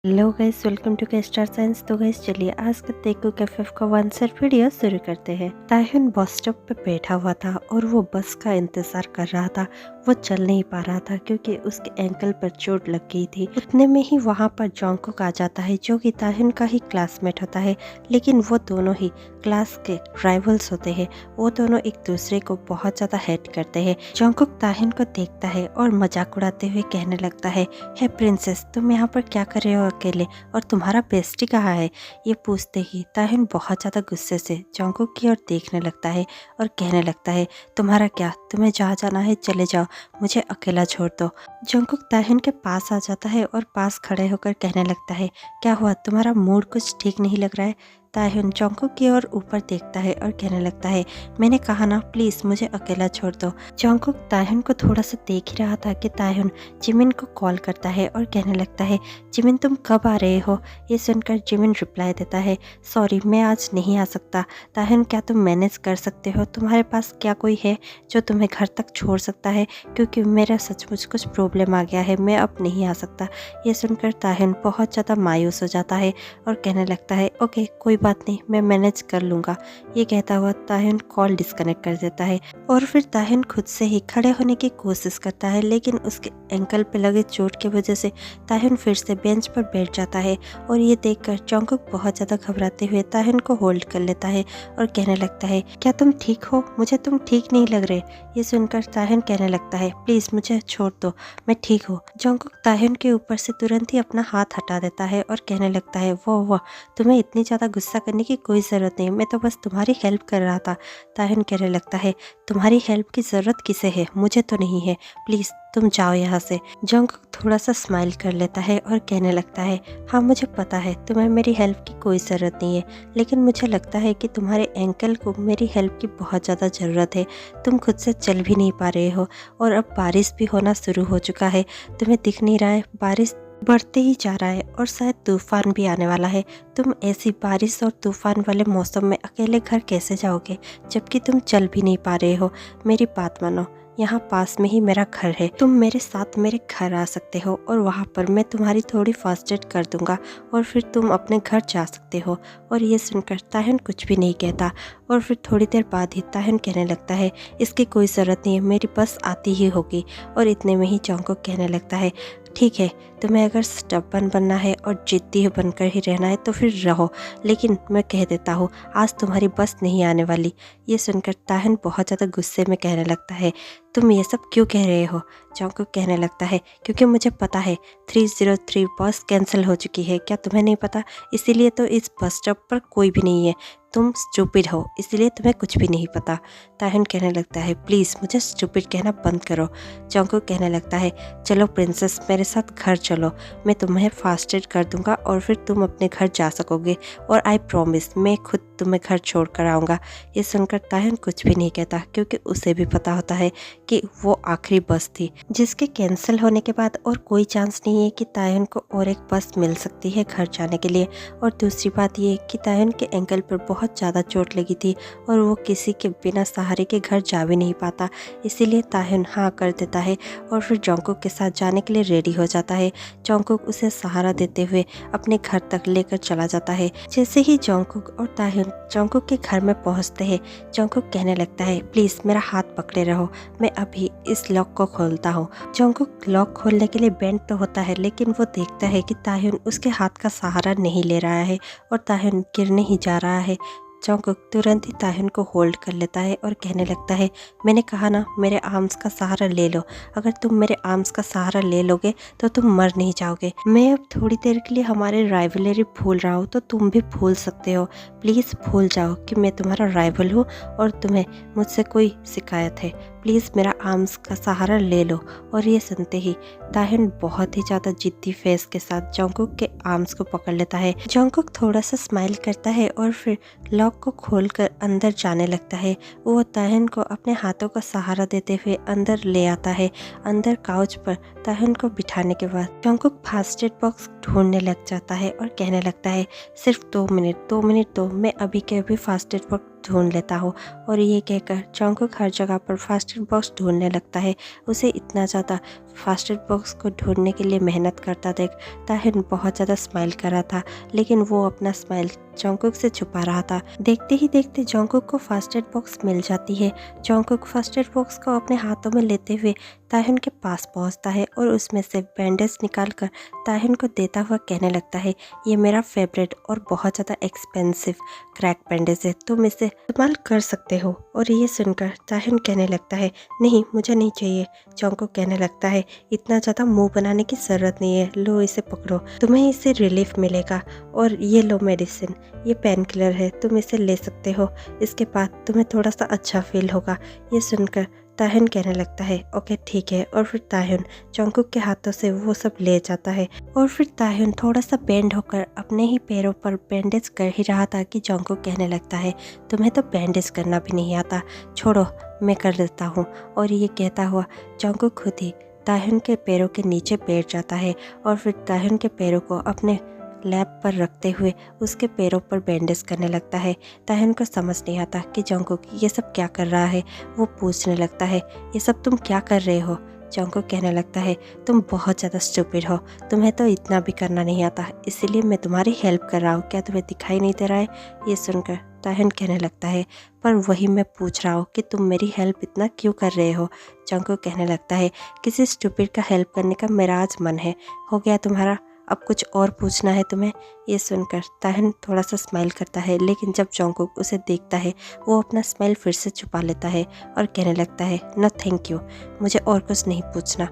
Hello guys, welcome to के star signs. तो guys चलिए आज का तेकू कैफेफ का आंसर वीडियो शुरू करते हैं। ताहिन बस स्टॉप पे बैठा हुआ था और वो बस का इंतजार कर रहा था। वो चल नहीं पा रहा था क्योंकि उसके एंकल पर चोट लग गई थी। उतने में ही वहाँ पर जोंगकुक आ जाता है जो कि ताहिन का ही क्लासमेट होता है, लेकिन वो दोनों ही क्लास के राइवल्स होते हैं। वो दोनों एक दूसरे को बहुत ज्यादा हेट करते हैं। जोंगकुक ताहिन को देखता है और मजाक उड़ाते हुए कहने लगता है, हे प्रिंसेस, तुम यहाँ पर क्या कर रहे हो अकेले, और तुम्हारा बेस्टी कहाँ है? ये पूछते ही ताहिन बहुत ज़्यादा गुस्से से जोंगकुक की ओर देखने लगता है और कहने लगता है, तुम्हारा क्या, तुम्हें जहाँ जाना है चले जाओ, मुझे अकेला छोड़ दो। जोंगकुक ताहिन के पास आ जाता है और पास खड़े होकर कहने लगता है, क्या हुआ, तुम्हारा मूड कुछ ठीक नहीं लग रहा है? ताहिन जोंगकुक की ओर ऊपर देखता है और कहने लगता है, मैंने कहा ना, प्लीज मुझे अकेला छोड़ दो। जोंगकुक ताहिन को थोड़ा सा देख ही रहा था कि ताहिन जिमिन को कॉल करता है और कहने लगता है, जिमिन तुम कब आ रहे हो? ये सुनकर जिमिन रिप्लाई देता है, सॉरी मैं आज नहीं आ सकता। ताहिन क्या तुम मैनेज कर सकते हो? तुम्हारे पास क्या कोई है जो तुम्हें घर तक छोड़ सकता है? क्योंकि मेरा सचमुच कुछ प्रॉब्लम आ गया है, मैं अब नहीं आ सकता। ये सुनकर ताहिन बहुत ज़्यादा मायूस हो जाता है और कहने लगता है, ओके कोई बात नहीं, मैं मैनेज कर लूँगा। ये कहता हुआ ताहिन कॉल डिस्कनेक्ट कर देता है और फिर ताहिन खुद से ही खड़े होने की कोशिश करता है, लेकिन उसके एंकल पे लगे चोट की वजह से ताहिन फिर से बेंच पर बैठ जाता है। और ये देखकर जोंगकुक बहुत ज़्यादा घबराते हुए ताहिन को होल्ड कर लेता है और कहने लगता है, क्या तुम ठीक हो? मुझे तुम ठीक नहीं लग रहे। ये सुनकर ताहिन कहने लगता है, प्लीज़ मुझे छोड़ दो, मैं ठीक हूँ। जोंगकुक ताहिन के ऊपर से तुरंत ही अपना हाथ हटा देता है और कहने लगता है, वाह, तुम्हें इतनी ज़्यादा गुस्सा करने की कोई ज़रूरत नहीं, मैं तो बस तुम्हारी हेल्प कर रहा था। ताहिन कहने लगता है, तुम्हारी हेल्प की ज़रूरत किसे है? मुझे तो नहीं है, प्लीज़ तुम जाओ यहाँ से। जोंगकुक थोड़ा सा स्माइल कर लेता है और कहने लगता है, हाँ मुझे पता है तुम्हें मेरी हेल्प की कोई ज़रूरत नहीं है, लेकिन मुझे लगता है कि तुम्हारे एंकल को मेरी हेल्प की बहुत ज़्यादा ज़रूरत है। तुम खुद से चल भी नहीं पा रहे हो और अब बारिश भी होना शुरू हो चुका है। तुम्हें दिख नहीं रहा है, बारिश बढ़ते ही जा रहा है और शायद तूफान भी आने वाला है। तुम ऐसी बारिश और तूफान वाले मौसम में अकेले घर कैसे जाओगे, जबकि तुम चल भी नहीं पा रहे हो? मेरी बात मानो, यहाँ पास में ही मेरा घर है, तुम मेरे साथ मेरे घर आ सकते हो और वहाँ पर मैं तुम्हारी थोड़ी फर्स्ट एड कर दूंगा और फिर तुम अपने घर जा सकते हो। और ये सुनकर ताहिन कुछ भी नहीं कहता और फिर थोड़ी देर बाद ही ताहिन कहने लगता है, इसकी कोई ज़रूरत नहीं है, मेरी बस आती ही होगी। और इतने में ही जोंगकुक कहने लगता है, ठीक है, तुम्हें अगर स्टबन बनना है और जिद्दी बनकर ही रहना है तो फिर रहो, लेकिन मैं कह देता हूँ आज तुम्हारी बस नहीं आने वाली। ये सुनकर ताहिन बहुत ज़्यादा गुस्से में कहने लगता है, तुम ये सब क्यों कह रहे हो? जोंगकुक कहने लगता है, क्योंकि मुझे पता है 303 बस कैंसिल हो चुकी है। क्या तुम्हें नहीं पता? इसीलिए तो इस बस स्टॉप पर कोई भी नहीं है। तुम स्टूपिड हो, इसलिए तुम्हें कुछ भी नहीं पता। ताहिन कहने लगता है, प्लीज़ मुझे स्टूपिड कहना बंद करो। जोंगकुक कहने लगता है, चलो प्रिंसेस मेरे साथ घर चलो, मैं तुम्हें फास्ट एड कर दूंगा और फिर तुम अपने घर जा सकोगे और आई प्रॉमिस मैं खुद तुम्हें घर छोड़ कर आऊँगा। ये सुनकर ताहिन कुछ भी नहीं कहता क्योंकि उसे भी पता होता है कि वो आखिरी बस थी जिसके कैंसिल होने के बाद और कोई चांस नहीं है कि ताहिन को और एक बस मिल सकती है घर जाने के लिए। और दूसरी बात ये कि ताहिन के एंकल पर बहुत ज़्यादा चोट लगी थी और वो किसी के बिना सहारे के घर जा भी नहीं पाता, इसीलिए ताहिन हाँ कर देता है और फिर जोंगकुक के साथ जाने के लिए रेडी हो जाता है। जोंगकुक उसे सहारा देते हुए अपने घर तक लेकर चला जाता है। जैसे ही जोंगकुक और ताहिन जोंगकुक के घर में पहुंचते हैं, जोंगकुक कहने लगता है, प्लीज़ मेरा हाथ पकड़े रहो, मैं अभी इस लॉक को खोलता हूँ। जोंगकुक लॉक खोलने के लिए बेंड तो होता है, लेकिन वो देखता है कि ताहिन उसके हाथ का सहारा नहीं ले रहा है और ताहिन गिरने ही जा रहा है। जोंगकुक तुरंत ही ताहिन को होल्ड कर लेता है और कहने लगता है, मैंने कहा ना, मेरे आर्म्स का सहारा ले लो। अगर तुम मेरे आर्म्स का सहारा ले लोगे तो तुम मर नहीं जाओगे। मैं अब थोड़ी देर के लिए हमारे राइवलरी भूल रहा हूँ, तो तुम भी भूल सकते हो। प्लीज़ भूल जाओ कि मैं तुम्हारा राइवल हूँ और तुम्हें मुझसे कोई शिकायत है। प्लीज़ मेरा आर्म्स का सहारा ले लो। और ये सुनते ही ताहिन बहुत ही ज़्यादा जिद्दी फेस के साथ जोंगकुक के आर्म्स को पकड़ लेता है। जोंगकुक थोड़ा सा स्माइल करता है और फिर लॉक को खोलकर अंदर जाने लगता है। वो ताहिन को अपने हाथों का सहारा देते हुए अंदर ले आता है। अंदर काउच पर ताहिन को बिठाने के बाद जोंगकुक फास्ट एड बॉक्स ढूंढने लग जाता है और कहने लगता है, सिर्फ 2 मिनट दो, मैं अभी के अभी फास्ट एड बॉक्स ढूंढ लेता हूँ। और ये कहकर जोंगकुक हर जगह पर फास्ट एड बॉक्स ढूंढने लगता है। उसे इतना ज़्यादा फास्ट एड बॉक्स को ढूंढने के लिए मेहनत करता देख ताहिन बहुत ज़्यादा स्माइल कर रहा था, लेकिन वो अपना स्माइल जंगकुक से छुपा रहा था। देखते ही देखते जंगकुक को फास्ट एड बॉक्स मिल जाती है। जंगकुक फास्ट एड बॉक्स को अपने हाथों में लेते हुए ताहिन के पास पहुंचता है और उसमें से बैंडेज निकालकर ताहिन को देता हुआ कहने लगता है, ये मेरा फेवरेट और बहुत ज़्यादा एक्सपेंसिव क्रैक बैंडेज है, तुम इसे इस्तेमाल कर सकते हो। और ये सुनकर ताहिन कहने लगता है, नहीं मुझे नहीं चाहिए। जंगकुक कहने लगता है, इतना ज़्यादा मुंह बनाने की ज़रूरत नहीं है, लो इसे पकड़ो, तुम्हें इससे रिलीफ मिलेगा। और ये लो मेडिसिन, ये पेन किलर है, तुम इसे ले सकते हो, इसके बाद तुम्हें थोड़ा सा अच्छा फील होगा। ये सुनकर ताहिन कहने लगता है, ओके ठीक है। और फिर ताहिन जंगकुक के हाथों से वो सब ले जाता है। और फिर ताहिन थोड़ा सा बेंड होकर अपने ही पैरों पर बैंडेज कर ही रहा था कि जंगकुक कहने लगता है, तुम्हें तो बैंडेज करना भी नहीं आता, छोड़ो मैं कर देता हूँ। और ये कहता हुआ जंगकुक खुद ही ताहिन के पैरों के नीचे बैठ जाता है और फिर ताहिन के पैरों को अपने लैप पर रखते हुए उसके पैरों पर बैंडेज करने लगता है। ताहिन को समझ नहीं आता कि जंगकुक ये सब क्या कर रहा है। वो पूछने लगता है, ये सब तुम क्या कर रहे हो। जंगकुक कहने लगता है, तुम बहुत ज़्यादा स्टूपिड हो, तुम्हें तो इतना भी करना नहीं आता, इसीलिए मैं तुम्हारी हेल्प कर रहा हूँ, क्या तुम्हें दिखाई नहीं दे रहा है। ये सुनकर ताहिन कहने लगता है, पर वही मैं पूछ रहा हूँ कि तुम मेरी हेल्प इतना क्यों कर रहे हो। जंगकुक कहने लगता है, किसी स्टूपिड का हेल्प करने का मेरा आज मन है, हो गया तुम्हारा, अब कुछ और पूछना है तुम्हें। ये सुनकर ताहिन थोड़ा सा स्माइल करता है, लेकिन जब जंगकुक उसे देखता है वो अपना स्माइल फिर से छुपा लेता है और कहने लगता है, नो थैंक यू, मुझे और कुछ नहीं पूछना।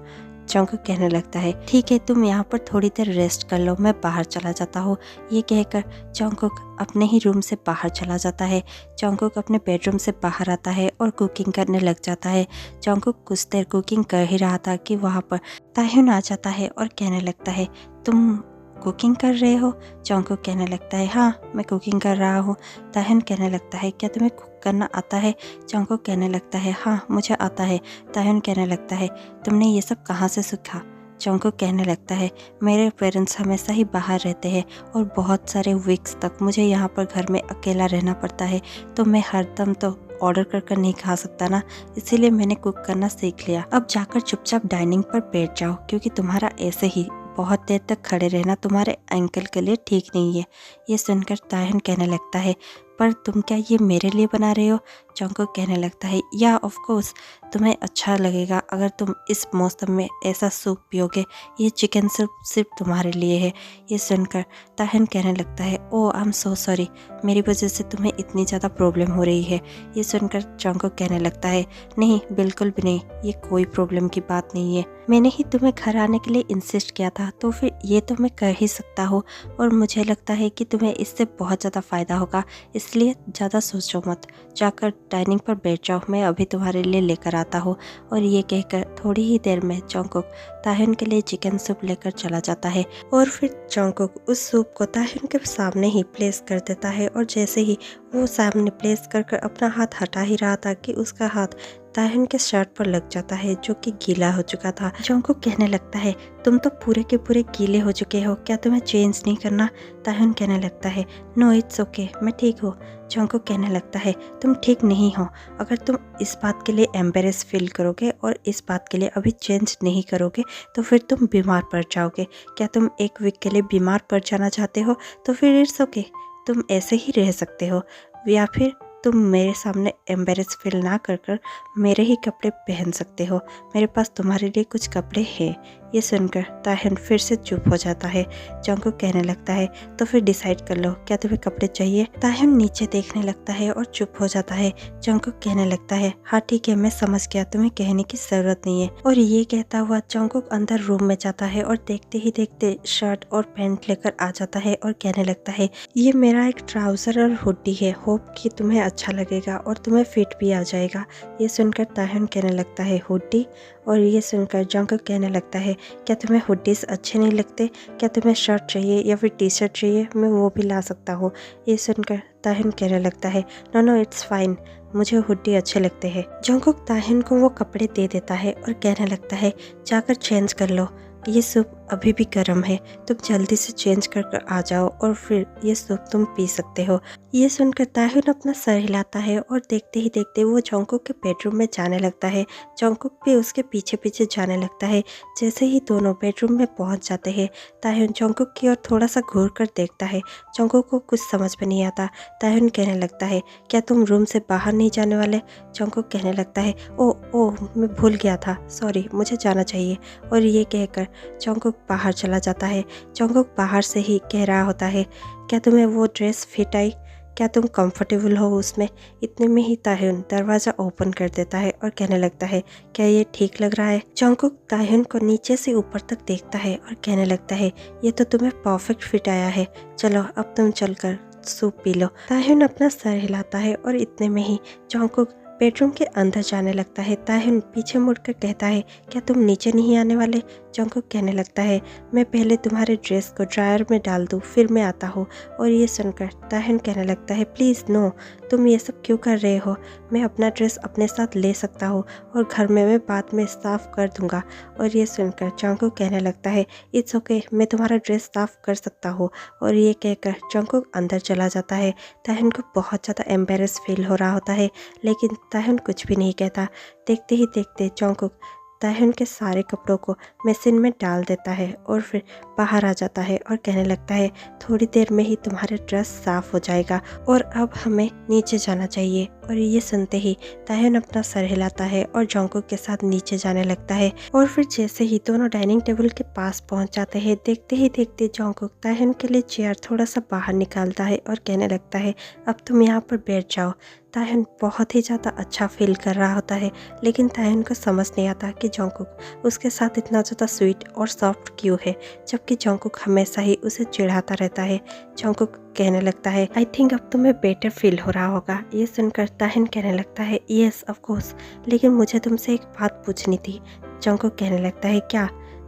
जंगकुक कहने लगता है, ठीक है तुम यहाँ पर थोड़ी देर रेस्ट कर लो, मैं बाहर चला जाता हूँ। ये कहकर जंगकुक अपने ही रूम से बाहर चला जाता है। जंगकुक अपने बेडरूम से बाहर आता है और कुकिंग करने लग जाता है। जंगकुक कुछ देर कुकिंग कर ही रहा था कि वहाँ पर ताहिन आ जाता है और कहने लगता है, तुम कुकिंग कर रहे हो। जंगकुक कहने लगता है, हाँ मैं कुकिंग कर रहा हूँ। ताहिन कहने लगता है, क्या तुम्हें कुक करना आता है। जंगकुक कहने लगता है, हाँ मुझे आता है। ताहिन कहने लगता है, तुमने ये सब कहाँ से सीखा। जंगकुक कहने लगता है, मेरे पेरेंट्स हमेशा ही बाहर रहते हैं और बहुत सारे वीक्स तक मुझे यहाँ पर घर में अकेला रहना पड़ता है, तो मैं हरदम तो ऑर्डर कर नहीं खा सकता ना, इसीलिए मैंने कुक करना सीख लिया। अब जाकर चुपचाप डाइनिंग पर बैठ जाओ, क्योंकि तुम्हारा ऐसे ही बहुत देर तक खड़े रहना तुम्हारे एंकल के लिए ठीक नहीं है। ये सुनकर ताहिन कहने लगता है, पर तुम क्या ये मेरे लिए बना रहे हो। जंगकुक कहने लगता है, या ऑफ कोर्स, तुम्हें अच्छा लगेगा अगर तुम इस मौसम में ऐसा सूप पियोगे, ये चिकन सूप सिर्फ तुम्हारे लिए है। ये सुनकर ताहिन कहने लगता है, ओह आई एम सो सॉरी, मेरी वजह से तुम्हें इतनी ज़्यादा प्रॉब्लम हो रही है। ये सुनकर जंगकुक कहने लगता है, नहीं बिल्कुल भी नहीं, ये कोई प्रॉब्लम की बात नहीं है, मैंने ही तुम्हें घर आने के लिए इंसिस्ट किया था, तो फिर ये तो मैं कर ही सकता हूँ, और मुझे लगता है कि तुम्हें इससे बहुत ज़्यादा फ़ायदा होगा, इसलिए ज़्यादा सोचो मत, जाकर डाइनिंग पर बैठ जाओ, मैं अभी तुम्हारे लिए लेकर आता हूँ। और ये कहकर थोड़ी ही देर में जंगकुक ताहिन के लिए चिकन सूप लेकर चला जाता है और फिर जंगकुक उस सूप को ताहिन के सामने ही प्लेस कर देता है। और जैसे ही वो सामने प्लेस कर अपना हाथ हटा ही रहा था कि उसका हाथ ताहिन के शर्ट पर लग जाता है, जो कि गीला हो चुका था। जंगकुक कहने लगता है, तुम तो पूरे के पूरे गीले हो चुके हो, क्या तुम्हें चेंज नहीं करना। ताहिन कहने लगता है, नो इट्स ओके, मैं ठीक हूँ। जंगकुक कहने लगता है, तुम ठीक नहीं हो, अगर तुम इस बात के लिए एम्बेरेस फील करोगे और इस बात के लिए अभी चेंज नहीं करोगे तो फिर तुम बीमार पड़ जाओगे। क्या तुम एक वीक के लिए बीमार पड़ जाना चाहते हो, तो फिर इट्स ओके, तुम ऐसे ही रह सकते हो, या फिर तुम मेरे सामने एम्बेरेस फील ना कर मेरे ही कपड़े पहन सकते हो, मेरे पास तुम्हारे लिए कुछ कपड़े हैं। ये सुनकर ताहिन फिर से चुप हो जाता है। जंगकुक कहने लगता है, तो फिर डिसाइड कर लो, क्या तुम्हें कपड़े चाहिए। ताहिन नीचे देखने लगता है और चुप हो जाता है। जंगकुक कहने लगता है, हाँ ठीक है मैं समझ गया, तुम्हें कहने की जरूरत नहीं है। और ये कहता हुआ जंगकुक अंदर रूम में जाता है और देखते ही देखते शर्ट और पैंट लेकर आ जाता है और कहने लगता है, ये मेरा एक ट्राउजर और हुडी है, होप कि तुम्हें अच्छा लगेगा और तुम्हें फिट भी आ जाएगा। ये सुनकर ताहिन कहने लगता है, हुडी। और ये सुनकर जंगकुक कहने लगता है, क्या तुम्हें हुडीज अच्छे नहीं लगते, क्या तुम्हें शर्ट चाहिए या फिर टी शर्ट चाहिए, मैं वो भी ला सकता हूँ। ये सुनकर ताहिन कहने लगता है, नो नो इट्स फाइन, मुझे हुडी अच्छे लगते हैं। जंगकुक ताहिन को वो कपड़े दे देता है और कहने लगता है, जाकर चेंज कर लो। ये सूप अभी भी गर्म है, तुम जल्दी से चेंज कर कर आ जाओ और फिर ये सूप तुम पी सकते हो। ये सुनकर ताह्युन अपना सर हिलाता है और देखते ही देखते वो जंगकुक के बेडरूम में जाने लगता है। जंगकुक भी उसके पीछे पीछे जाने लगता है। जैसे ही दोनों बेडरूम में पहुंच जाते हैं, ताह्युन जंगकुक की ओर थोड़ा सा घूर कर देखता है। जंगकुक को कुछ समझ में नहीं आता। ताह्युन कहने लगता है, क्या तुम रूम से बाहर नहीं जाने वाले? जंगकुक कहने लगता है, ओ ओ मैं भूल गया था, सॉरी, मुझे जाना चाहिए। और ये कहकर जंगकुक बाहर चला जाता है। जंगकुक बाहर से ही कह रहा होता है, क्या तुम्हें वो ड्रेस फिट आई? क्या तुम कंफर्टेबल हो उसमें? इतने में ही ताह्युन दरवाज़ा ओपन कर देता है और कहने लगता है, क्या ये ठीक लग रहा है? जंगकुक ताह्युन को नीचे से ऊपर तक देखता है और कहने लगता है, ये तो तुम्हें परफेक्ट फिट आया है, चलो अब तुम चलकर सूप पी लो। ताह्युन अपना सर हिलाता है और इतने में ही जंगकुक बेडरूम के अंदर जाने लगता है। ताह्युन पीछे मुड़कर कहता है, क्या तुम नीचे नहीं आने वाले? जंगकुक कहने लगता है, मैं पहले तुम्हारे ड्रेस को ड्रायर में डाल दूँ फिर मैं आता हूँ। और ये सुनकर ताह्युन कहने लगता है, प्लीज़ नो, तुम ये सब क्यों कर रहे हो? मैं अपना ड्रेस अपने साथ ले सकता हूँ और घर में मैं बाद में साफ़ कर दूँगा। और ये सुनकर जंगकुक कहने लगता है, इट्स ओके, मैं तुम्हारा ड्रेस साफ़ कर सकता हूँ। और ये कहकर जंगकुक अंदर चला जाता है। ताह्युन को बहुत ज़्यादा एम्बेरस फील हो रहा होता है, लेकिन ताह्युन कुछ भी नहीं कहता। देखते ही देखते जंगकुक ताह्युन के सारे कपड़ों को मशीन में डाल देता है और फिर बाहर आ जाता है और कहने लगता है, थोड़ी देर में ही तुम्हारा ड्रेस साफ हो जाएगा और अब हमें नीचे जाना चाहिए। और ये सुनते ही ताह्युन अपना सर हिलाता है और जंगकुक के साथ नीचे जाने लगता है। और फिर जैसे ही दोनों डाइनिंग टेबल के पास पहुंच जाते हैं, देखते ही देखते जंगकुक ताह्युन के लिए चेयर थोड़ा सा बाहर निकालता है और कहने लगता है, अब तुम यहाँ पर बैठ जाओ। ताह्युन बहुत ही ज़्यादा अच्छा फील कर रहा होता है, लेकिन ताह्युन को समझ नहीं आता कि जंगकुक उसके साथ इतना ज़्यादा स्वीट और सॉफ्ट क्यों है, जबकि जंगकुक हमेशा ही उसे चिढ़ाता रहता है। जंगकुक कहने लगता है, आई थिंक अब तुम्हें बेटर फील हो रहा होगा। ये सुनकर ताह्युन कहने लगता है, येस ऑफ कोर्स, लेकिन मुझे तुमसे एक बात पूछनी थी। जंगकुक कहने लगता है, क्या?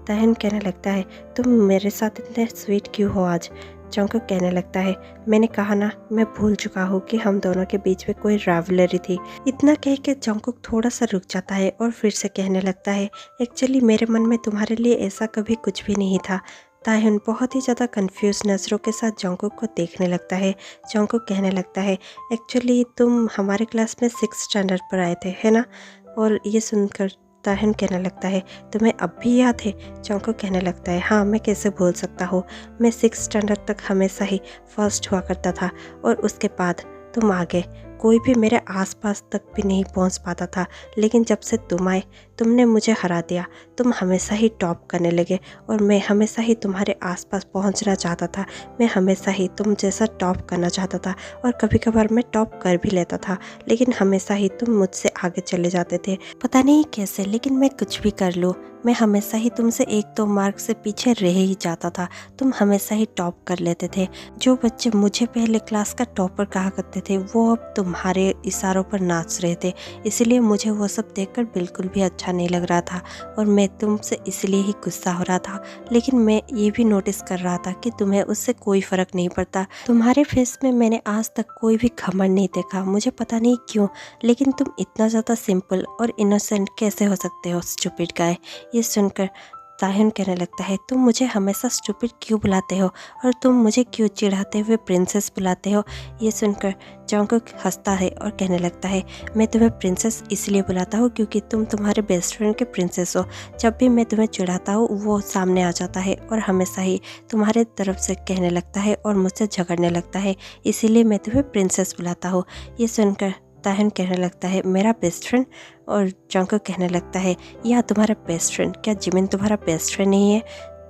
ताह्युन कहने लगता है, तुम मेरे साथ इतने स्वीट क्यों हो आज? जंगकुक कहने लगता है, मैंने कहा ना, मैं भूल चुका हूँ कि हम दोनों के बीच में कोई राइवलरी थी। इतना कह के जंगकुक थोड़ा सा रुक जाता है और फिर से कहने लगता है, एक्चुअली मेरे मन में तुम्हारे लिए ऐसा कभी कुछ भी नहीं था। ताह्युन बहुत ही ज़्यादा कंफ्यूज नज़रों के साथ जंगकुक को देखने लगता है। जंगकुक कहने लगता है, एक्चुअली तुम हमारे क्लास में 6th स्टैंडर्ड पर आए थे, है ना? और ये सुनकर ताह्युन कहने लगता है, तुम्हें अब भी याद है? जंगकुक कहने लगता है, हाँ, मैं कैसे भूल सकता हूँ, मैं 6th स्टैंडर्ड तक हमेशा ही फर्स्ट हुआ करता था और उसके बाद तुम आ गए, कोई भी मेरे आसपास तक भी नहीं पहुंच पाता था, लेकिन जब से तुम आए तुमने मुझे हरा दिया। तुम हमेशा ही टॉप करने लगे और मैं हमेशा ही तुम्हारे आसपास पहुंचना चाहता था। मैं हमेशा ही तुम जैसा टॉप करना चाहता था और कभी कभार मैं टॉप कर भी लेता था, लेकिन हमेशा ही तुम मुझसे आगे चले जाते थे। पता नहीं कैसे, लेकिन मैं कुछ भी कर लूँ, मैं हमेशा ही तुमसे 1-2 मार्क से पीछे रह ही जाता था। तुम हमेशा ही टॉप कर लेते थे। जो बच्चे मुझे पहले क्लास का टॉपर कहा करते थे, वो अब तुम्हारे इशारों पर नाच रहे थे, इसलिए मुझे वो सब देखकर बिल्कुल भी अच्छा नहीं लग रहा था और मैं तुमसे इसलिए ही गुस्सा हो रहा था। लेकिन मैं ये भी नोटिस कर रहा था कि तुम्हें उससे कोई फ़र्क नहीं पड़ता। तुम्हारे फेस में मैंने आज तक कोई भी घमंड नहीं देखा, मुझे पता नहीं क्यों, लेकिन तुम इतना ज़्यादा सिंपल और इनोसेंट कैसे हो सकते हो, स्टूपिड गाय। ये सुनकर ताह्युन कहने लगता है, तुम मुझे हमेशा स्टूपिड क्यों बुलाते हो और तुम मुझे क्यों चिढ़ाते हुए प्रिंसेस बुलाते हो? ये सुनकर जंगकुक हंसता है और कहने लगता है, मैं तुम्हें प्रिंसेस इसलिए बुलाता हूँ क्योंकि तुम तुम्हारे बेस्ट फ्रेंड के प्रिंसेस हो। जब भी मैं तुम्हें चिढ़ाता हूँ वो सामने आ जाता है और हमेशा ही तुम्हारे तरफ से कहने लगता है और मुझसे झगड़ने लगता है, इसीलिए मैं तुम्हें प्रिंसेस बुलाता हूँ। ये सुनकर ताह्युन कहने लगता है, मेरा बेस्ट फ्रेंड? और जंगकुक कहने लगता है, यह तुम्हारा बेस्ट फ्रेंड? क्या जिमिन तुम्हारा बेस्ट फ्रेंड नहीं है?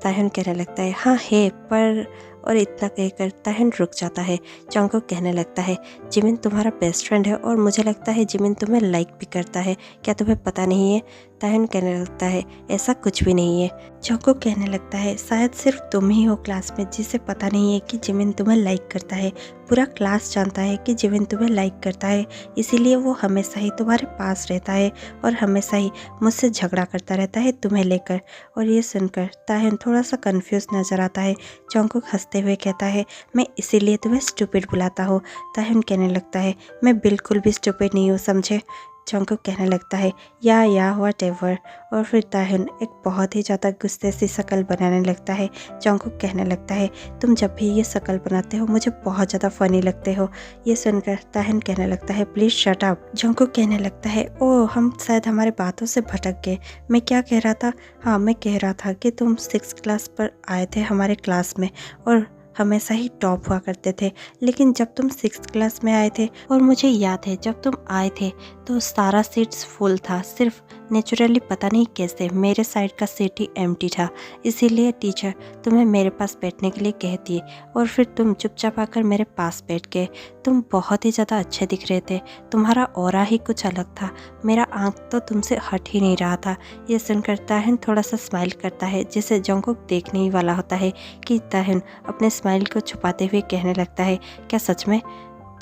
ताह्युन कहने लगता है, हाँ है, पर। और इतना कहकर ताह्युन रुक जाता है। जंगकुक कहने लगता है, जिमिन तुम्हारा बेस्ट फ्रेंड है और मुझे लगता है जिमिन तुम्हें लाइक भी करता है, क्या तुम्हें पता नहीं है? ताह्युन कहने लगता है, ऐसा कुछ भी नहीं है। जंगकुक कहने लगता है, शायद सिर्फ तुम ही हो क्लास में जिसे पता नहीं है कि जिमिन तुम्हें लाइक करता है। पूरा क्लास जानता है कि जिमिन तुम्हें लाइक करता है, इसीलिए वो हमेशा ही तुम्हारे पास रहता है और हमेशा ही मुझसे झगड़ा करता रहता है तुम्हें लेकर। और ये सुनकर ताह्युन थोड़ा सा कंफ्यूज नजर आता है। जंगकुक हंसते हुए कहता है, मैं इसीलिए तुम्हें स्टूपिड बुलाता हूँ। ताह्युन कहने लगता है, मैं बिल्कुल भी स्टूपिड नहीं हूँ, समझे? जंगकुक कहने लगता है या व्हाटएवर। और फिर ताह्युन एक बहुत ही ज़्यादा गुस्से सी शक्ल बनाने लगता है। जंगकुक कहने लगता है तुम जब भी ये शक्ल बनाते हो मुझे बहुत ज़्यादा फ़नी लगते हो। ये सुनकर ताह्युन कहने लगता है प्लीज़ शट अप। जंगकुक कहने लगता है ओह हम शायद हमारे बातों से भटक गए। मैं क्या कह रहा था? हाँ मैं कह रहा था कि तुम 6th क्लास पर आए थे हमारे क्लास में और हमेशा ही टॉप हुआ करते थे, लेकिन जब तुम 6th क्लास में आए थे और मुझे याद है जब तुम आए थे तो सारा सीट्स फुल था, सिर्फ नेचुरली पता नहीं कैसे मेरे साइड का सीट ही एम्प्टी था। इसीलिए टीचर तुम्हें मेरे पास बैठने के लिए कहती और फिर तुम चुपचाप आकर मेरे पास बैठ गए। तुम बहुत ही ज़्यादा अच्छे दिख रहे थे, तुम्हारा ऑरा ही कुछ अलग था, मेरा आँख तो तुमसे हट ही नहीं रहा था। ये सुनकर ताह्युन थोड़ा सा स्माइल करता है जिसे जंगकुक देखने ही वाला होता है कि ताह्युन अपने स्माइल को छुपाते हुए कहने लगता है क्या सच में?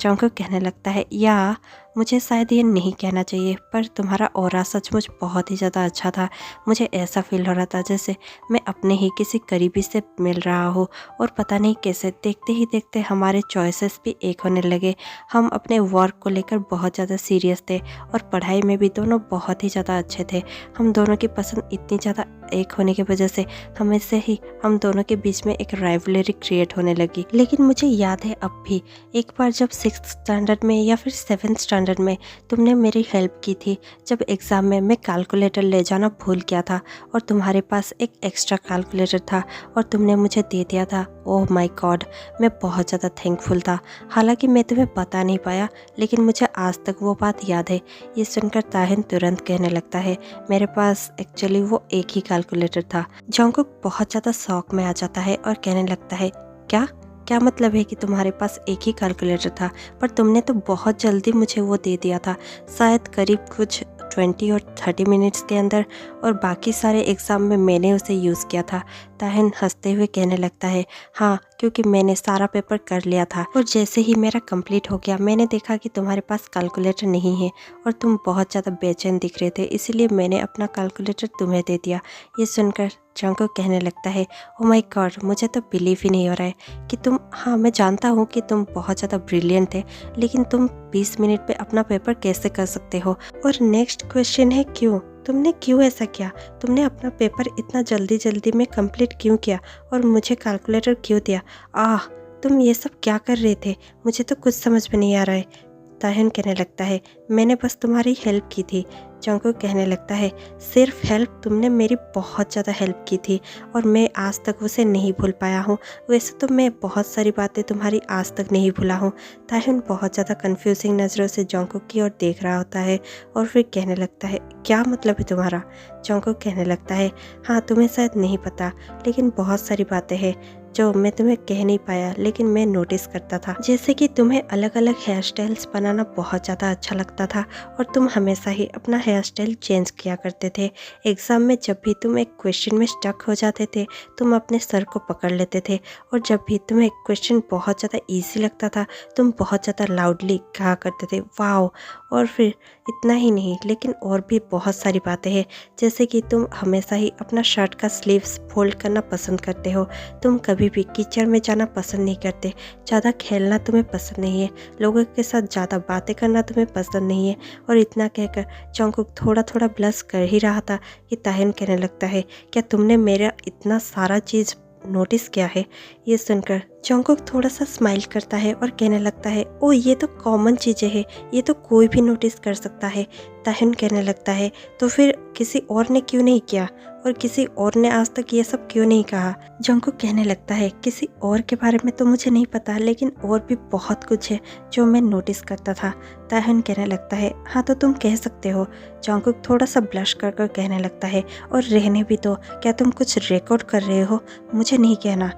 जंगकुक कहने लगता है या मुझे शायद ये नहीं कहना चाहिए पर तुम्हारा ऑरा सचमुच बहुत ही ज़्यादा अच्छा था। मुझे ऐसा फील हो रहा था जैसे मैं अपने ही किसी करीबी से मिल रहा हो और पता नहीं कैसे देखते ही देखते हमारे चॉइसेस भी एक होने लगे। हम अपने वर्क को लेकर बहुत ज़्यादा सीरियस थे और पढ़ाई में भी दोनों बहुत ही ज़्यादा अच्छे थे। हम दोनों की पसंद इतनी ज़्यादा एक होने की वजह से हमेशा ही हम दोनों के बीच में एक राइवलरी क्रिएट होने लगी। लेकिन मुझे याद है अब भी एक बार जब 6th स्टैंडर्ड में या फिर 7th स्टैंडर्ड में तुमने मेरी हेल्प की थी जब एग्ज़ाम में मैं कैलकुलेटर ले जाना भूल गया था और तुम्हारे पास एक एक्स्ट्रा कैलकुलेटर था और तुमने मुझे दे दिया था। ओह माय गॉड, मैं बहुत ज़्यादा थैंकफुल था। हालांकि मैं तुम्हें बता नहीं पाया लेकिन मुझे आज तक वो बात याद है। ये सुनकर ताह्युन तुरंत कहने लगता है मेरे पास एक्चुअली वो एक ही कैलकुलेटर था। जंगकुक बहुत ज़्यादा शौक में आ जाता है और कहने लगता है क्या क्या मतलब है कि तुम्हारे पास एक ही कैलकुलेटर था पर तुमने तो बहुत जल्दी मुझे वो दे दिया था, शायद करीब कुछ 20 और 30 मिनट्स के अंदर, और बाकी सारे एग्ज़ाम में मैंने उसे यूज़ किया था। ताह्युन हंसते हुए कहने लगता है हाँ क्योंकि मैंने सारा पेपर कर लिया था और जैसे ही मेरा कंप्लीट हो गया मैंने देखा कि तुम्हारे पास कैलकुलेटर नहीं है और तुम बहुत ज़्यादा बेचैन दिख रहे थे, इसीलिए मैंने अपना कैलकुलेटर तुम्हें दे दिया। ये सुनकर जंगकुक कहने लगता है ओ माय गॉड, मुझे तो बिलीव ही नहीं हो रहा है कि तुम, हाँ मैं जानता हूँ कि तुम बहुत ज़्यादा ब्रिलियंट थे लेकिन तुम 20 मिनट पे अपना पेपर कैसे कर सकते हो? और नेक्स्ट क्वेश्चन है क्यों? तुमने क्यों ऐसा किया? तुमने अपना पेपर इतना जल्दी जल्दी में कंप्लीट क्यों किया और मुझे कैलकुलेटर क्यों दिया? आह तुम ये सब क्या कर रहे थे? मुझे तो कुछ समझ में नहीं आ रहा है। ताह्युन कहने लगता है मैंने बस तुम्हारी हेल्प की थी। जंगकुक कहने लगता है सिर्फ हेल्प? तुमने मेरी बहुत ज़्यादा हेल्प की थी और मैं आज तक उसे नहीं भूल पाया हूँ। वैसे तो मैं बहुत सारी बातें तुम्हारी आज तक नहीं भूला हूँ। ताह्युन बहुत ज़्यादा कन्फ्यूजिंग नज़रों से जंगकुक की ओर देख रहा होता है और फिर कहने लगता है क्या मतलब है तुम्हारा? जंगकुक कहने लगता है हाँ तुम्हें शायद नहीं पता लेकिन बहुत सारी बातें हैं जो मैं तुम्हें कह नहीं पाया लेकिन मैं नोटिस करता था। जैसे कि तुम्हें अलग अलग हेयर स्टाइल्स बनाना बहुत ज़्यादा अच्छा लगता था और तुम हमेशा ही अपना हेयर स्टाइल चेंज किया करते थे। एग्ज़ाम में जब भी तुम एक क्वेश्चन में स्टक हो जाते थे तुम अपने सर को पकड़ लेते थे और जब भी तुम्हें एक क्वेश्चन बहुत ज़्यादा ईजी लगता था तुम बहुत ज़्यादा लाउडली कहा करते थे वाओ। और फिर इतना ही नहीं लेकिन और भी बहुत सारी बातें हैं, जैसे कि तुम हमेशा ही अपना शर्ट का स्लीव्स फोल्ड करना पसंद करते हो, तुम कभी भी कीचड़ में जाना पसंद नहीं करते, ज़्यादा खेलना तुम्हें पसंद नहीं है, लोगों के साथ ज़्यादा बातें करना तुम्हें पसंद नहीं है। और इतना कहकर जंगकुक थोड़ा थोड़ा ब्लश कर ही रहा था कि ताह्युन कहने लगता है क्या तुमने मेरा इतना सारा चीज़ नोटिस किया है? ये सुनकर जंगकुक थोड़ा सा स्माइल करता है और कहने लगता है ओ ये तो कॉमन चीज़ें हैं, ये तो कोई भी नोटिस कर सकता है। ताह्युन कहने लगता है तो फिर किसी और ने क्यों नहीं किया और किसी और ने आज तक ये सब क्यों नहीं कहा? जंगकुक कहने लगता है किसी और के बारे में तो मुझे नहीं पता लेकिन और भी बहुत कुछ है जो मैं नोटिस करता था। ताह्युन कहने लगता है हाँ तो तुम कह सकते हो। जंगकुक थोड़ा सा ब्लश कर कर कहने लगता है और रहने भी तो, क्या तुम कुछ रिकॉर्ड कर रहे हो? मुझे नहीं कहना।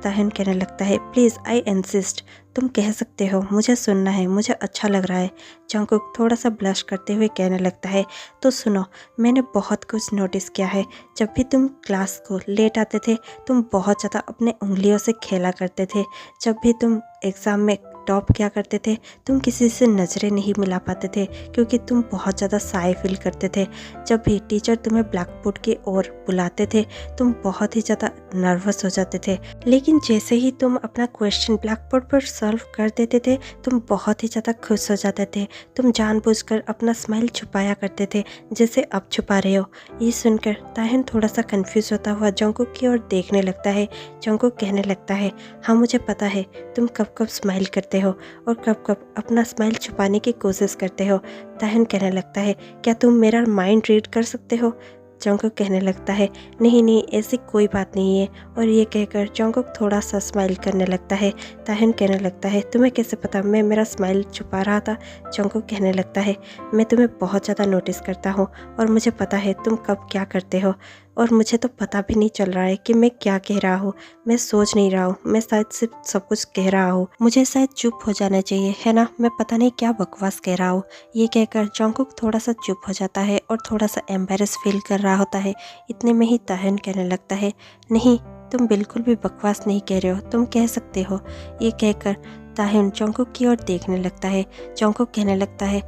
ताह्युन कहने लगता है प्लीज़ आई इंसिस्ट, तुम कह सकते हो, मुझे सुनना है, मुझे अच्छा लग रहा है। जंगकुक थोड़ा सा ब्लश करते हुए कहने लगता है तो सुनो, मैंने बहुत कुछ नोटिस किया है। जब भी तुम क्लास को लेट आते थे तुम बहुत ज़्यादा अपने उंगलियों से खेला करते थे। जब भी तुम एग्ज़ाम में टॉप क्या करते थे, तुम किसी से नज़रें नहीं मिला पाते थे क्योंकि तुम बहुत ज़्यादा शाय फील करते थे। जब भी टीचर तुम्हें ब्लैक बोर्ड की ओर बुलाते थे तुम बहुत ही ज़्यादा नर्वस हो जाते थे, लेकिन जैसे ही तुम अपना क्वेश्चन ब्लैक बोर्ड पर सॉल्व कर देते थे तुम बहुत ही ज़्यादा खुश हो जाते थे। तुम जानबूझकर अपना स्माइल छुपाया करते थे जैसे अब छुपा रहे हो। ये सुनकर ताहिन थोड़ा सा कंफ्यूज होता हुआ जंगकुक की ओर देखने लगता है। जंगकुक कहने लगता है, हाँ मुझे पता है तुम कब कब स्माइल करते हो और कब कब अपना स्माइल छुपाने की कोशिश करते हो। ताहिन कहने लगता है, क्या तुम मेरा माइंड रीड कर सकते हो? जंगकुक कहने लगता है, नहीं नहीं ऐसी कोई बात नहीं है। और ये कहकर जंगकुक थोड़ा सा स्माइल करने लगता है। ताहिन कहने लगता है, तुम्हें कैसे पता मैं मेरा स्माइल छुपा रहा था? जंगकुक कहने लगता है, मैं तुम्हें बहुत ज़्यादा नोटिस करता हूँ और मुझे पता है तुम कब क्या करते हो, और मुझे तो पता भी नहीं चल रहा है कि मैं क्या कह रहा हूँ। मैं सोच नहीं रहा हूँ, मैं शायद सिर्फ सब कुछ कह रहा हूँ। मुझे शायद चुप हो जाना चाहिए, है ना? मैं पता नहीं क्या बकवास कह रहा हूँ। ये कहकर जंगकुक थोड़ा सा चुप हो जाता है और थोड़ा सा एम्बेरस फील कर रहा होता है। इतने में ही ताहिन कहने लगता है, नहीं तुम बिल्कुल भी बकवास नहीं कह रहे हो, तुम कह सकते हो। ये कहकर ताहिन जंगकुक की ओर देखने लगता है। जंगकुक कहने लगता है,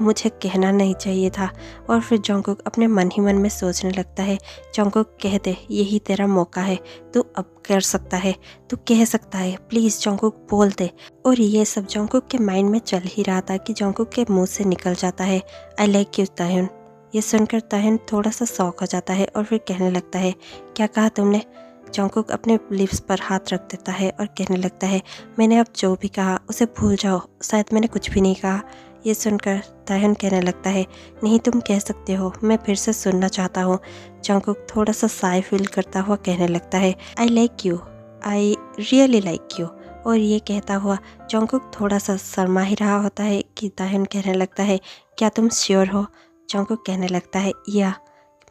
मुझे कहना नहीं चाहिए था। और फिर जंगकुक अपने मन ही मन में सोचने लगता है, जंगकुक कह दे, यही तेरा मौका है, तू अब कर सकता है, तू कह सकता है, प्लीज़ जंगकुक बोल दे। और ये सब जंगकुक के माइंड में चल ही रहा था कि जंगकुक के मुंह से निकल जाता है, आई लाइक यू ताहिन। ये सुनकर ताहिन थोड़ा सा शॉक हो जाता है और फिर कहने लगता है, क्या कहा तुमने? जंगकुक अपने लिप्स पर हाथ रख देता है और कहने लगता है, मैंने अब जो भी कहा उसे भूल जाओ, शायद मैंने कुछ भी नहीं कहा। ये सुनकर ताहिन कहने लगता है, नहीं तुम कह सकते हो, मैं फिर से सुनना चाहता हूँ। जंगकुक थोड़ा सा शाय फील करता हुआ कहने लगता है, I like you, I really like you. और ये कहता हुआ जंगकुक थोड़ा सा शर्मा ही रहा होता है कि ताहिन कहने लगता है, क्या तुम श्योर हो? जंगकुक कहने लगता है, या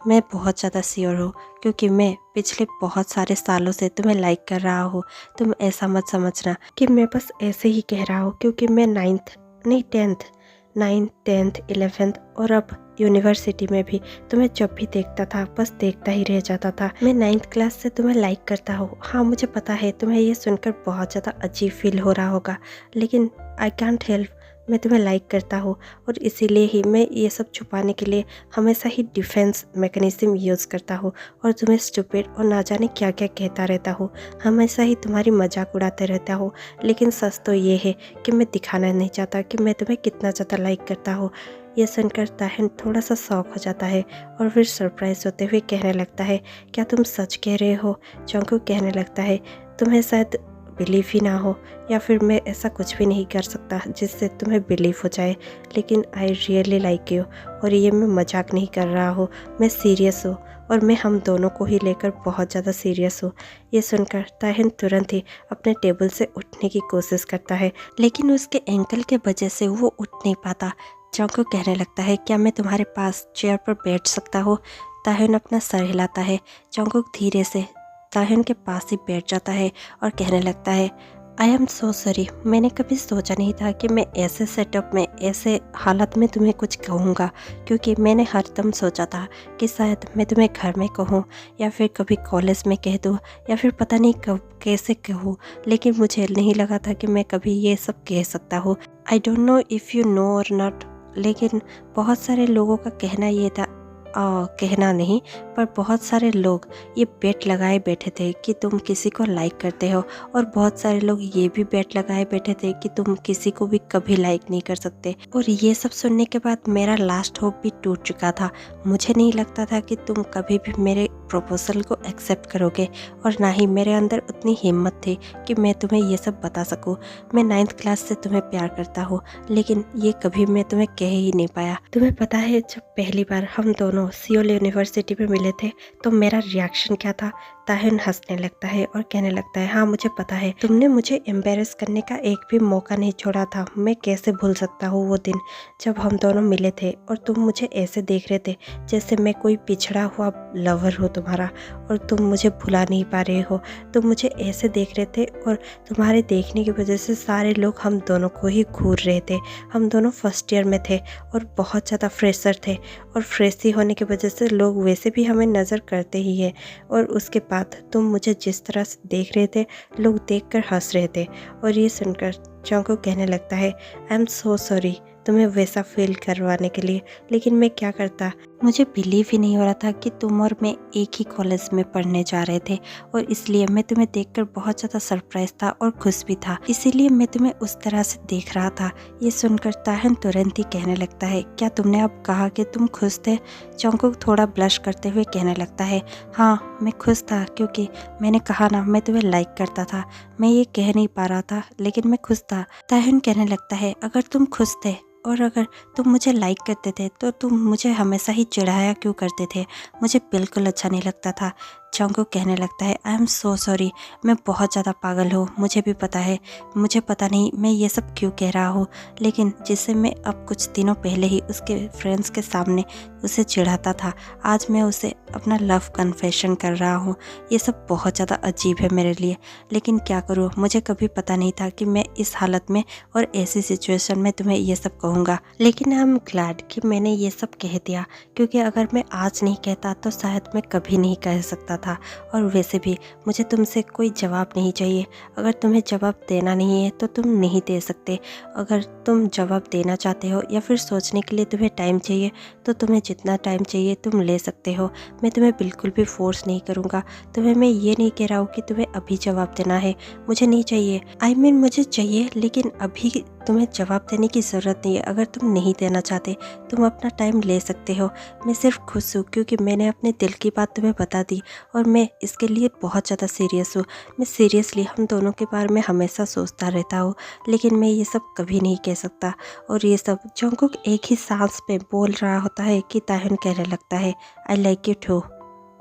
मैं बहुत ज़्यादा श्योर हूँ क्योंकि मैं पिछले बहुत सारे सालों से तुम्हें लाइक कर रहा हूँ। तुम ऐसा मत समझना कि मैं बस ऐसे ही कह रहा हूँ, क्योंकि मैं 9th 10th 11th और अब यूनिवर्सिटी में भी तुम्हें जब भी देखता था बस देखता ही रह जाता था। मैं 9th क्लास से तुम्हें लाइक करता हूँ। हाँ मुझे पता है तुम्हें ये सुनकर बहुत ज़्यादा अजीब फील हो रहा होगा, लेकिन आई कांट हेल्प, मैं तुम्हें लाइक करता हूँ और इसीलिए ही मैं ये सब छुपाने के लिए हमेशा ही डिफेंस मैकेनिज्म यूज़ करता हूँ और तुम्हें स्टूपिड और ना जाने क्या क्या कहता रहता हूँ, हमेशा ही तुम्हारी मजाक उड़ाते रहता हूँ। लेकिन सच तो ये है कि मैं दिखाना नहीं चाहता कि मैं तुम्हें कितना ज़्यादा लाइक करता हूँ। ये सुनकर ताहिन थोड़ा सा शॉक हो जाता है और फिर सरप्राइज होते हुए कहने लगता है, क्या तुम सच कह रहे हो? जंगकुक कहने लगता है, तुम्हें शायद बिलीव ही ना हो, या फिर मैं ऐसा कुछ भी नहीं कर सकता जिससे तुम्हें बिलीव हो जाए, लेकिन आई रियली लाइक यू। और ये मैं मजाक नहीं कर रहा हूँ, मैं सीरियस हूँ और मैं हम दोनों को ही लेकर बहुत ज़्यादा सीरियस हूँ। ये सुनकर ताहिन तुरंत ही अपने टेबल से उठने की कोशिश करता है, लेकिन उसके एंकल के वजह से वो उठ नहीं पाता। जंगकुक कहने लगता है, क्या मैं तुम्हारे पास चेयर पर बैठ सकता हूँ? ताहिन अपना सर हिलाता है। जंगकुक धीरे से ताहिन के पास ही बैठ जाता है और कहने लगता है, आई एम सो सॉरी, मैंने कभी सोचा नहीं था कि मैं ऐसे सेटअप में ऐसे हालत में तुम्हें कुछ कहूँगा, क्योंकि मैंने हरदम सोचा था कि शायद मैं तुम्हें घर में कहूँ या फिर कभी कॉलेज में कह दूँ या फिर पता नहीं कब कैसे कहूँ, लेकिन मुझे नहीं लगा था कि मैं कभी ये सब कह सकता हूँ। I don't know if you know और नॉट, लेकिन बहुत सारे लोगों का कहना ये था, कहना नहीं पर बहुत सारे लोग ये बेट लगाए बैठे थे कि तुम किसी को लाइक करते हो, और बहुत सारे लोग ये भी बेट लगाए बैठे थे कि तुम किसी को भी कभी लाइक नहीं कर सकते। और ये सब सुनने के बाद मेरा लास्ट होप भी टूट चुका था। मुझे नहीं लगता था कि तुम कभी भी मेरे प्रपोजल को एक्सेप्ट करोगे, और ना ही मेरे अंदर उतनी हिम्मत थी कि मैं तुम्हें ये सब बता सकूं। मैं 9th क्लास से तुम्हें प्यार करता हूँ, लेकिन ये कभी मैं तुम्हें कह ही नहीं पाया। तुम्हें पता है जब पहली बार हम दोनों सियोल यूनिवर्सिटी में मिले थे तो मेरा रिएक्शन क्या था? ताहिन हंसने लगता है और कहने लगता है, हाँ मुझे पता है, तुमने मुझे एम्बेरस करने का एक भी मौका नहीं छोड़ा था। मैं कैसे भूल सकता हूँ वो दिन जब हम दोनों मिले थे और तुम मुझे ऐसे देख रहे थे जैसे मैं कोई पिछड़ा हुआ लवर हो तुम्हारा और तुम मुझे भुला नहीं पा रहे हो। तुम मुझे ऐसे देख रहे थे और तुम्हारे देखने की वजह से सारे लोग हम दोनों को ही घूर रहे थे। हम दोनों फर्स्ट ईयर में थे और बहुत ज़्यादा फ्रेशर थे और फ्रेशी होने की वजह से लोग वैसे भी हमें नज़र करते ही हैं। और उसके बाद तुम मुझे जिस तरह से देख रहे थे, लोग देखकर हंस रहे थे। और ये सुनकर जंगकुक कहने लगता है, आई एम सो सॉरी तुम्हें वैसा फील करवाने के लिए, लेकिन मैं क्या करता। मुझे बिलीव ही नहीं हो रहा था कि तुम और मैं एक ही कॉलेज में पढ़ने जा रहे थे और इसलिए मैं तुम्हें देखकर बहुत ज़्यादा सरप्राइज था और खुश भी था, इसीलिए मैं तुम्हें उस तरह से देख रहा था। ये सुनकर ताहन तुरंत ही कहने लगता है, क्या तुमने अब कहा कि तुम खुश थे? जंगकुक थोड़ा ब्लश करते हुए कहने लगता है, हाँ मैं खुश था, क्योंकि मैंने कहा ना मैं तुम्हें लाइक करता था। मैं ये कह नहीं पा रहा था लेकिन मैं खुश था। ताहन कहने लगता है, अगर तुम खुश थे और अगर तुम मुझे लाइक करते थे तो तुम मुझे हमेशा ही चिढ़ाया क्यों करते थे? मुझे बिल्कुल अच्छा नहीं लगता था। जंगकुक कहने लगता है, आई एम सो सॉरी, मैं बहुत ज़्यादा पागल हूँ, मुझे भी पता है। मुझे पता नहीं मैं ये सब क्यों कह रहा हूँ, लेकिन जिससे मैं अब कुछ दिनों पहले ही उसके फ्रेंड्स के सामने उसे चिढ़ाता था, आज मैं उसे अपना लव कन्फेशन कर रहा हूँ। ये सब बहुत ज़्यादा अजीब है मेरे लिए, लेकिन क्या करूँ, मुझे कभी पता नहीं था कि मैं इस हालत में और ऐसी सिचुएशन में तुम्हें ये सब कहूँगा। लेकिन आई एम ग्लैड कि मैंने ये सब कह दिया, क्योंकि अगर मैं आज नहीं कहता तो शायद मैं कभी नहीं कह सकता था। और वैसे भी मुझे तुमसे कोई जवाब नहीं चाहिए। अगर तुम्हें जवाब देना नहीं है तो तुम नहीं दे सकते। अगर तुम जवाब देना चाहते हो या फिर सोचने के लिए तुम्हें टाइम चाहिए तो तुम्हें जितना टाइम चाहिए तुम ले सकते हो। मैं तुम्हें बिल्कुल भी फोर्स नहीं करूँगा। तुम्हें मैं ये नहीं कह रहा हूँ कि तुम्हें अभी जवाब देना है, मुझे नहीं चाहिए। I mean, मुझे चाहिए, लेकिन अभी तुम्हें जवाब देने की ज़रूरत नहीं है। अगर तुम नहीं देना चाहते तुम अपना टाइम ले सकते हो। मैं सिर्फ खुश हूँ क्योंकि मैंने अपने दिल की बात तुम्हें बता दी और मैं इसके लिए बहुत ज़्यादा सीरियस हूँ। मैं सीरियसली हम दोनों के बारे में हमेशा सोचता रहता हूँ, लेकिन मैं ये सब कभी नहीं कह सकता। और ये सब जंगकुक एक ही सांस में बोल रहा होता है कि ताहन कहने लगता है, आई लाइक यू टू।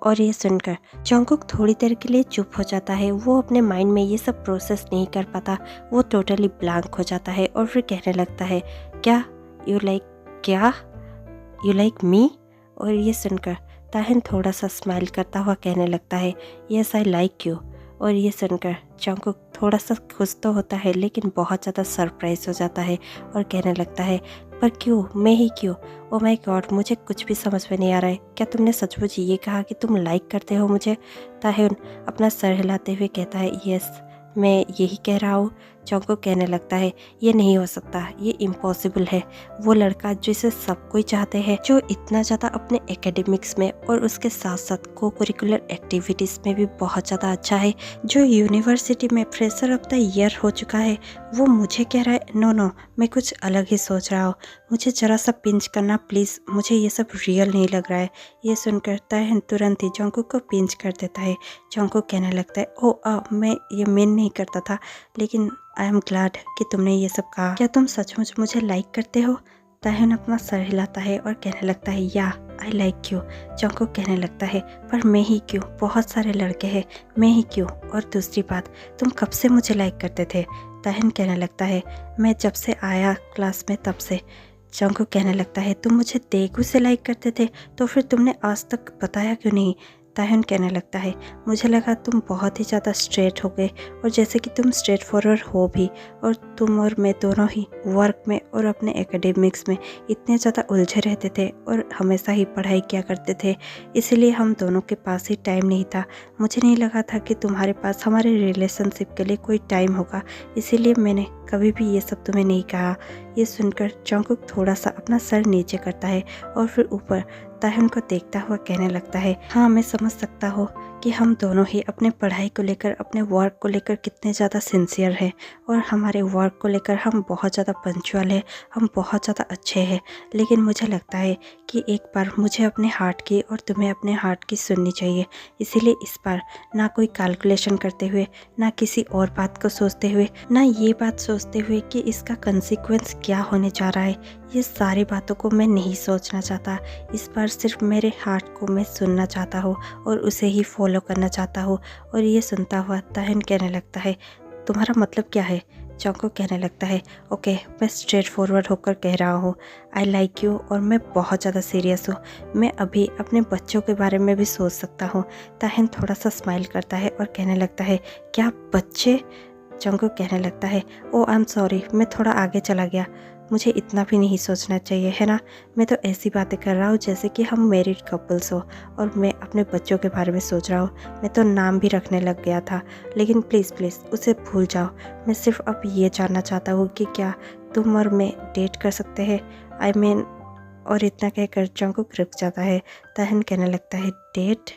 और ये सुनकर जंगकुक थोड़ी देर के लिए चुप हो जाता है। वो अपने माइंड में ये सब प्रोसेस नहीं कर पाता, वो टोटली ब्लैंक हो जाता है और फिर कहने लगता है, क्या यू लाइक मी? और ये सुनकर ताहन थोड़ा सा स्माइल करता हुआ कहने लगता है, यस आई लाइक यू। और ये सुनकर जंगकुक थोड़ा सा खुश तो होता है लेकिन बहुत ज़्यादा सरप्राइज हो जाता है और कहने लगता है, पर क्यों, मैं ही क्यों? ओ माय गॉड, मुझे कुछ भी समझ में नहीं आ रहा है। क्या तुमने सचमुच ये कहा कि तुम लाइक करते हो मुझे? ताहन अपना सर हिलाते हुए कहता है, यस मैं यही कह रहा हूँ। जंगकुक कहने लगता है, ये नहीं हो सकता, ये इम्पॉसिबल है। वो लड़का जिसे सब कोई चाहते हैं, जो इतना ज़्यादा अपने एकेडमिक्स में और उसके साथ साथ को करिकुलर एक्टिविटीज़ में भी बहुत ज़्यादा अच्छा है, जो यूनिवर्सिटी में फ्रेशर ऑफ द ईयर हो चुका है, वो मुझे कह रहा है नो, मैं कुछ अलग ही सोच रहा हूँ। मुझे ज़रा सा पिंच करना प्लीज़, मुझे ये सब रियल नहीं लग रहा है। ये सुनकर ताहन तुरंत ही जंगकुक को पिंच कर देता है। जंगकुक कहने लगता है, मैं ये मीन नहीं करता था, लेकिन आई एम ग्लैड कि तुमने ये सब कहा। क्या तुम सचमुच मुझे लाइक करते हो? ताहन अपना सर हिलाता है और कहने लगता है, या आई लाइक यू। जंगकुक कहने लगता है, पर मैं ही क्यों, बहुत सारे लड़के हैं, मैं ही क्यों? और दूसरी बात, तुम कब से मुझे लाइक करते थे? ताहन कहने लगता है, मैं जब से आया क्लास में तब से। जंगकुक कहने लगता है, तुम मुझे तेगू से लाइक करते थे, तो फिर तुमने आज तक बताया क्यों नहीं? ताहन कहने लगता है, मुझे लगा तुम बहुत ही ज़्यादा स्ट्रेट हो गए, और जैसे कि तुम स्ट्रेट फॉरवर्ड हो भी, और तुम और मैं दोनों ही वर्क में और अपने एकेडमिक्स में इतने ज़्यादा उलझे रहते थे और हमेशा ही पढ़ाई किया करते थे, इसीलिए हम दोनों के पास ही टाइम नहीं था। मुझे नहीं लगा था कि तुम्हारे पास हमारे रिलेशनशिप के लिए कोई टाइम होगा, इसीलिए मैंने कभी भी ये सब तुम्हें नहीं कहा। ये सुनकर जंगकुक थोड़ा सा अपना सर नीचे करता है और फिर ऊपर ताहन को देखता हुआ कहने लगता है, हाँ मैं समझ सकता हूँ कि हम दोनों ही अपने पढ़ाई को लेकर, अपने वर्क को लेकर कितने ज़्यादा सिंसियर हैं, और हमारे वर्क को लेकर हम बहुत ज़्यादा पंक्चुअल है, हम बहुत ज़्यादा अच्छे हैं। लेकिन मुझे लगता है कि एक बार मुझे अपने हार्ट की और तुम्हें अपने हार्ट की सुननी चाहिए। इसीलिए इस बार ना कोई कैलकुलेशन करते हुए, ना किसी और बात को सोचते हुए, ना ये बात सोचते हुए कि इसका कंसिक्वेंस क्या होने जा रहा है, ये सारी बातों को मैं नहीं सोचना चाहता। इस बार सिर्फ मेरे हार्ट को मैं सुनना चाहता हूँ और उसे ही फॉलो करना चाहता हूँ। और ये सुनता हुआ ताहन कहने लगता है, तुम्हारा मतलब क्या है? जंकुक कहने लगता है ओके मैं स्ट्रेट फॉरवर्ड होकर कह रहा हूँ आई लाइक यू और मैं बहुत ज़्यादा सीरियस हूँ। मैं अभी अपने बच्चों के बारे में भी सोच सकता हूँ। ताहिन थोड़ा सा स्माइल करता है और कहने लगता है क्या बच्चे? जंकुक कहने लगता है ओ आई एम सॉरी, मैं थोड़ा आगे चला गया, मुझे इतना भी नहीं सोचना चाहिए है ना। मैं तो ऐसी बातें कर रहा हूँ जैसे कि हम मैरिड कपल्स हो और मैं अपने बच्चों के बारे में सोच रहा हूँ। मैं तो नाम भी रखने लग गया था, लेकिन प्लीज़ प्लीज़ उसे भूल जाओ। मैं सिर्फ अब ये जानना चाहता हूँ कि क्या तुम और मैं डेट कर सकते हैं? आई मीन और इतना कहकर जंकुक रुक जाता है। ताहिन कहने लगता है डेट?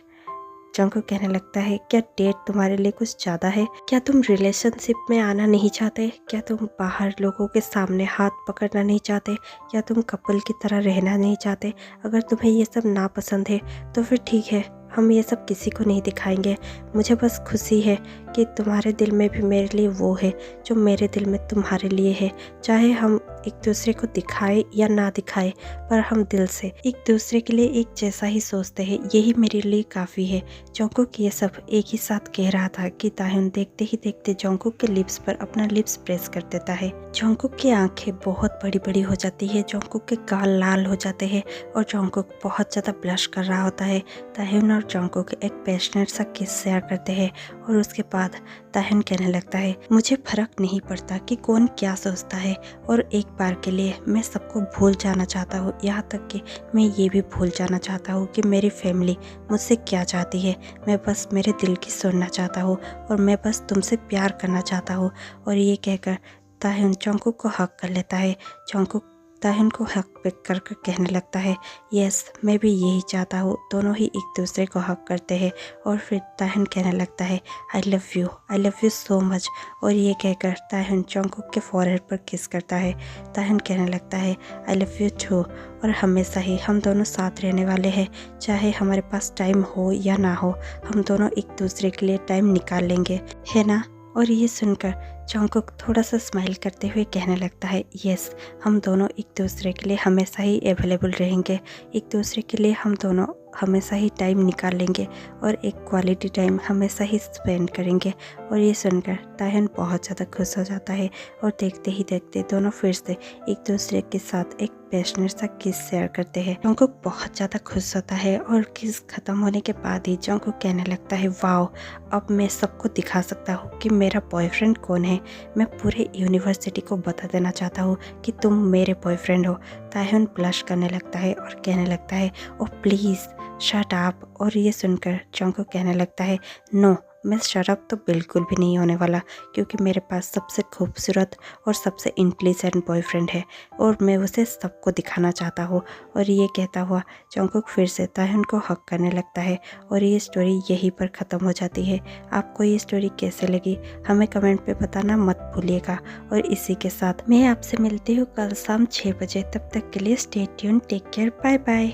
जंकुक कहने लगता है क्या डेट तुम्हारे लिए कुछ ज़्यादा है? क्या तुम रिलेशनशिप में आना नहीं चाहते? क्या तुम बाहर लोगों के सामने हाथ पकड़ना नहीं चाहते? क्या तुम कपल की तरह रहना नहीं चाहते? अगर तुम्हें ये सब नापसंद है तो फिर ठीक है, हम ये सब किसी को नहीं दिखाएंगे। मुझे बस खुशी है कि तुम्हारे दिल में भी मेरे लिए वो है जो मेरे दिल में तुम्हारे लिए है। चाहे हम एक दूसरे को दिखाए या ना दिखाए, पर हम दिल से एक दूसरे के लिए एक जैसा ही सोचते हैं, यही मेरे लिए काफ़ी है। जंकुक ये सब एक ही साथ कह रहा था कि ताह्युन देखते ही देखते जंकुक के लिप्स पर अपना लिप्स प्रेस कर देता है। जंकुक की आंखें बहुत बड़ी बड़ी हो जाती है, जंकुक के गाल लाल हो जाते हैं और जंकुक बहुत ज़्यादा ब्लश कर रहा होता है। ताह्युन और जंकुक एक पैशनेट सा किस शेयर करते हैं और उसके बाद ताह्युन कहने लगता है मुझे फर्क नहीं पड़ता कि कौन क्या सोचता है और एक बार के लिए मैं सबको भूल जाना चाहता हूँ, यहाँ तक कि मैं ये भी भूल जाना चाहता हूँ कि मेरी फैमिली मुझसे क्या चाहती है। मैं बस मेरे दिल की सुनना चाहता हूँ और मैं बस तुमसे प्यार करना चाहता हूँ। और ये कहकर ताह्युन जंकुक को हक कर लेता है। जंकुक ताह्युन को हक पे कर कहने लगता है यस मैं भी यही चाहता हूँ। दोनों ही एक दूसरे को हक करते हैं और फिर ताह्युन कहने लगता है I love you so much. और ये कहकर ताह्युन जंकुक के फॉरहेड पर किस करता है। ताह्युन कहने लगता है आई लव यू टू और हमेशा ही हम दोनों साथ रहने वाले हैं, चाहे हमारे पास टाइम हो या ना हो, हम दोनों एक दूसरे के लिए टाइम निकाल लेंगे, है ना। और ये सुनकर जंकुक थोड़ा सा स्माइल करते हुए कहने लगता है यस हम दोनों एक दूसरे के लिए हमेशा ही अवेलेबल रहेंगे, एक दूसरे के लिए हम दोनों हमेशा ही टाइम निकाल लेंगे और एक क्वालिटी टाइम हमेशा ही स्पेंड करेंगे। और ये सुनकर ताह्युन बहुत ज़्यादा खुश हो जाता है और देखते ही देखते दोनों फिर से एक दूसरे के साथ एक पैशनेट सा किस शेयर करते हैं। जंकुक बहुत ज़्यादा खुश होता है और किस खत्म होने के बाद ही जंकुक कहने लगता है वाओ अब मैं सबको दिखा सकता हूँ कि मेरा बॉयफ्रेंड कौन है। मैं पूरे यूनिवर्सिटी को बता देना चाहता हूँ कि तुम मेरे बॉयफ्रेंड हो। ताह्युन ब्लश करने लगता है और कहने लगता है ओ प्लीज़ शट अप। और ये सुनकर जंकुक कहने लगता है नो मैं शट अप तो बिल्कुल भी नहीं होने वाला, क्योंकि मेरे पास सबसे खूबसूरत और सबसे इंटेलिजेंट बॉयफ्रेंड है और मैं उसे सबको दिखाना चाहता हूँ। और ये कहता हुआ जंकुक फिर से ताह्युन को हक करने लगता है और ये स्टोरी यहीं पर ख़त्म हो जाती है। आपको ये स्टोरी कैसे लगी हमें कमेंट पे बताना मत भूलिएगा। और इसी के साथ मैं आपसे मिलती हूँ कल शाम 6 बजे, तब तक के लिए stay tune, take care, bye bye.